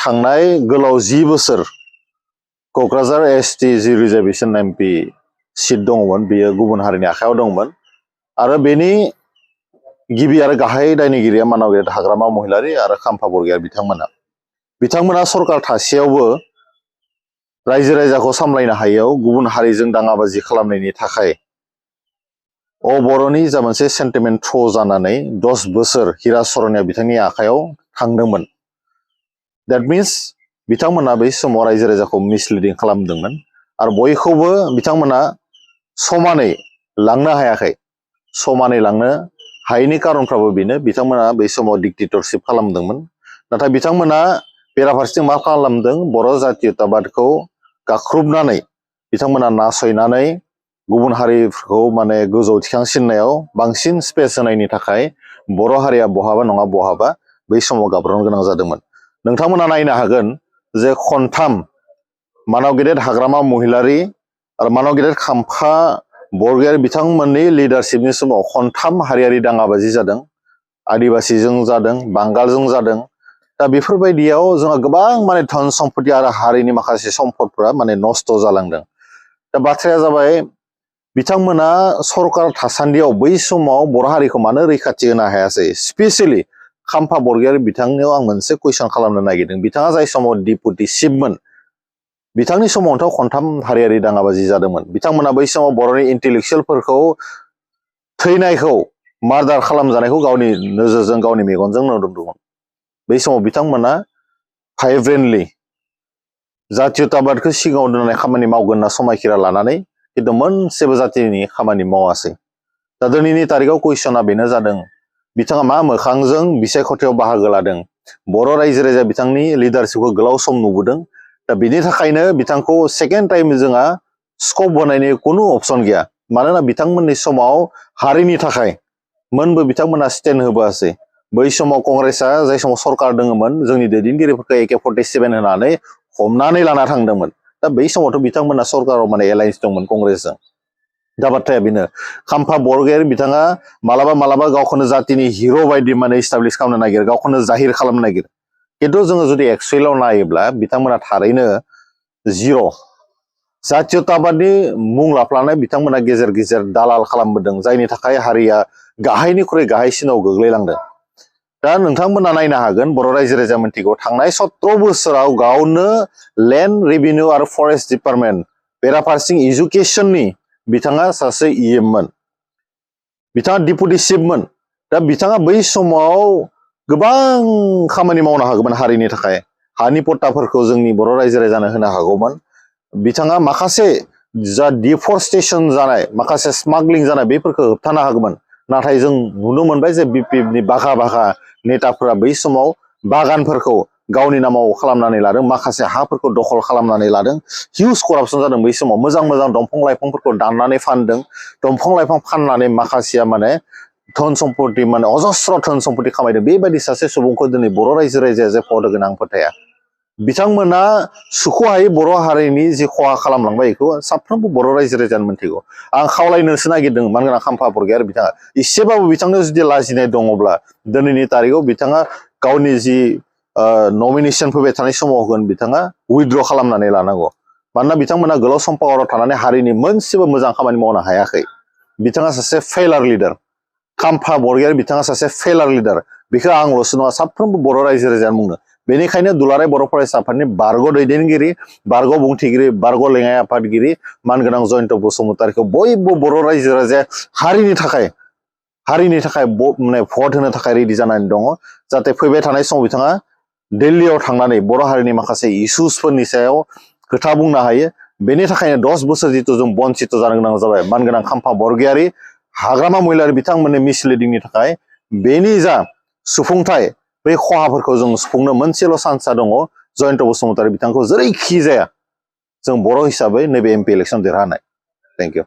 थांनाय गोलाव 10 बोसोर क'क्राझार एसटी जि रिजार्भेशन एमपि सीट दङमोन बेयो गुबुन हारिनि आखायाव दंमोन आरो बेनि गिबि आरो गाहाय दायनिगिरिया मानाव गेदेर हाग्रामा महिलारि आरो खाम्फा बरगयारि बिथांमोना सरकार थासेयावबो रायजो राजाखौ सामलायनो हायैयाव गुबुन हारिजों दाङाबाजि खालामनायनि थाखाय बर'नि जा मोनसे सेन्टिमेन्ट थ्र' जानानै 10 बोसोर हिरा सरनिया बिथांनि आखायाव थांदोंमोन। That means बिथांमोना बै समाव रायजो राजाखौ मिसलिडिं खालामदोंमोन आरो बयखौबो बिथांमोना समानै लांनो हायाखै। समानै लांनो हायैनि खारनफ्राबो बेनो बिथांमोना बै समाव डिक्टेटरशिप खालामदोंमोन। नाथाय बिथांमोना बेराफारसेथिं मा खालामदों बर' जातीयताबादखौ गाख्रुबनानै बिथांमोना नासयनानै गुबुन हारिफोरखौ माने गोजौ थिखांसिननायाव बांसिन स्पेस होनायनि थाखाय बर' हारिया बहाबा नङा बहाबा बै समाव गाब्रनो गोनां जादोंमोन। नोंथांमोना नायनो हागोन जे खनथाम मानाव गेदेर हाग्रामा महिलारि आरो मानाव गेदेर खाम्फा बरगयारि बिथांमोननि लिडारशिपनि समाव खनथाम हारियारि दाङाबाजि जादों। आदिबासिजों जादों, बांगालजों जादों। दा बेफोरबायदियाव जोंहा गोबां माने धन सम्पति आरो हारिनि माखासे सम्पदफोरा माने नस्थ' जालांदों। दा बाथ्राया जाबाय बिथांमोना सरकार थासान्दियाव बै समाव बर' हारिखौ मानो रैखाथि होनो हायासै? स्पेसियेलि खाम्फा बरगयारि बिथांनियाव आं मोनसे कुइसन खालामनो नागिरदों। बिथाङा जाय समाव डिपुटि चिफमोन बिथांनि समावथ' खनथाम हारियारि दाङाबाजि जादोंमोन। बिथांमोना बै समाव बर'नि इन्टेलेक्सुयेलफोरखौ थैनायखौ मार्डार खालामजानायखौ गावनि नोजोरजों गावनि मेगनजों नुदोंमोन। बै समाव बिथांमोना भाइब्रेन्टलि जातीयताबादखौ सिगाङाव दोननानै खामानि मावगोन होनना समायखिरा लानानै खिन्थु मोनसेबो जातिनि खामानि मावासै। दा दिनैनि तारिखाव कुइसना बेनो जादों बिथाङा मा मोखांजों बिसायख'थियाव बाहागो लादों? बर' रायजो राजाया बिथांनि लिडारशिपखौ गोलाव सम नुबोदों। दा बिनि थाखायनो बिथांखौ सेकेन्ड टाइम जोंहा स्कप होनायनि खुनु अपसन गैया। मानोना बिथांमोननि समाव हारिनि थाखाय मोनबो बिथांमोना स्टेन्ड होबोआसै। बै समाव कंग्रेसआ जाय समाव सरकार दङमोन जोंनि दैदेनगिरिफोरखौ AK-47 होनानै हमनानै लाना थांदोंमोन। दा बै समावथ' बिथांमोना सरकाराव माने एलायन्स दंमोन कंग्रेसजों। दा बाथ्राया बेनो खाम्फा बरगयारि बिथाङा मालाबा गावखौनो जातिनि हिर' बायदि माने इस्टाब्लिश खालामनो नागिरो, गावखौनो जाहिर खालामनो नागिरो। खिन्थु जोङो जुदि एक्सुवेलाव नायोब्ला बिथांमोना थारैनो जिर'। जातीयताबादनि मुं लाफ्लानाय बिथांमोना गेजेर गेजेर दालाल खालामबोदों जायनि थाखाय हारिया गाहायनिख्रुइ गाहायसिनाव गोग्लैलांदों। दा नोंथांमोना नायनो हागोन बर' रायजो राजा मिन्थिगौ थांनाय 17 बोसोराव गावनो लेन्ड रेभिनिउ आरो फरेस्ट डिपार्टमेन्ट बेराफारसेथिं इडुकेसननि बिथाङा सासे EM-मोन। बिथाङा डिपुटि चिफमोन। दा बिथाङा बै समाव गोबां खामानि मावनो हागौमोन हारिनि थाखाय। हानि पट्टाफोरखौ जोंनि बर' रायजो राजानो होनो हागौमोन। बिथाङा माखासे जा डिफरेस्टेसन जानाय माखासे स्मागलिं जानाय बेफोरखौ होबथानो हागौमोन। नाथाय जों नुनो मोनबाय जे BPFनि बाघा नेताफोरा बै समाव बागानफोरखौ गावनि नामाव खालामनानै लादों, माखासे हाफोरखौ दखल खालामनानै लादों। हिउज करापसन जादों बै समाव। मोजां दंफां लाइफांफोरखौ दाननानै फानदों। दंफां लाइफां फाननानै माखासेया माने धन सम्पति माने अजस्र धन सम्पति खामायदों। बेबायदि सासे सुबुंखौ दिनै बर' रायजो राजाया जे फट' गोनां फोथाया। बिथांमोना सुख'हायै बर' हारिनि जि खहा खालामलांबाय बेखौ साफ्रोमबो बर' रायजो राजायानो मिन्थिगौ। आं खावलायनोसो नागिरदों मानोना खाम्फा बरगयारि बिथाङा एसेबाबो बिथांनो जुदि लाजिनाय दङब्ला दिनैनि तारिखाव बिथाङा गावनि जि नमिनेसन फैबाय थानाय समाव होगोन बिथाङा उइथड्र खालामनानै लानांगौ। मानोना बिथांमोना गोलाव सम पावाराव थानानै हारिनि मोनसेबो मोजां खामानि मावनो हायाखै। बिथाङा सासे फेलार लिडार। खाम्फा बरगयारि बिथाङा सासे फेलार लिडार। बेखौ आंल'सो नङा साफ्रोमबो बर' रायजो राजायानो बुंनो। बेनिखायनो दुलाराय बर' फरायसा आफादनि बारग' दैदेनगिरि, बारग' बुंथिगिरि, बारग' लेङाइ आफादगिरि मानगोनां जयन्त बसुमतारीखौ बयबो बर' रायजो राजाया हारिनि थाखाय माने भट होनो थाखाय रेडि जानानै दङ। जाहाथे फैबाय थानाय समाव बिथाङा दिल्लीयाव थांनानै बर' हारिनि माखासे इस्युसफोरनि सायाव खोथा बुंनो हायो। बेनि थाखायनो 10 बोसोर जिथु जों बन्चित जानो गोनां जाबाय मानगोनां खाम्फा बरगयारि, हाग्रामा महिलारि बिथांमोननि मिसलिडिंनि थाखाय। बेनि जा सुफुंथाय बै खहाफोरखौ जों सुफुंनो मोनसेल' चान्सआ दङ, जयन्त बसुमतारी बिथांखौ जेरैखि जाया जों बर' हिसाबै नैबे MP इलेक्सन देरहानाय। Thank you.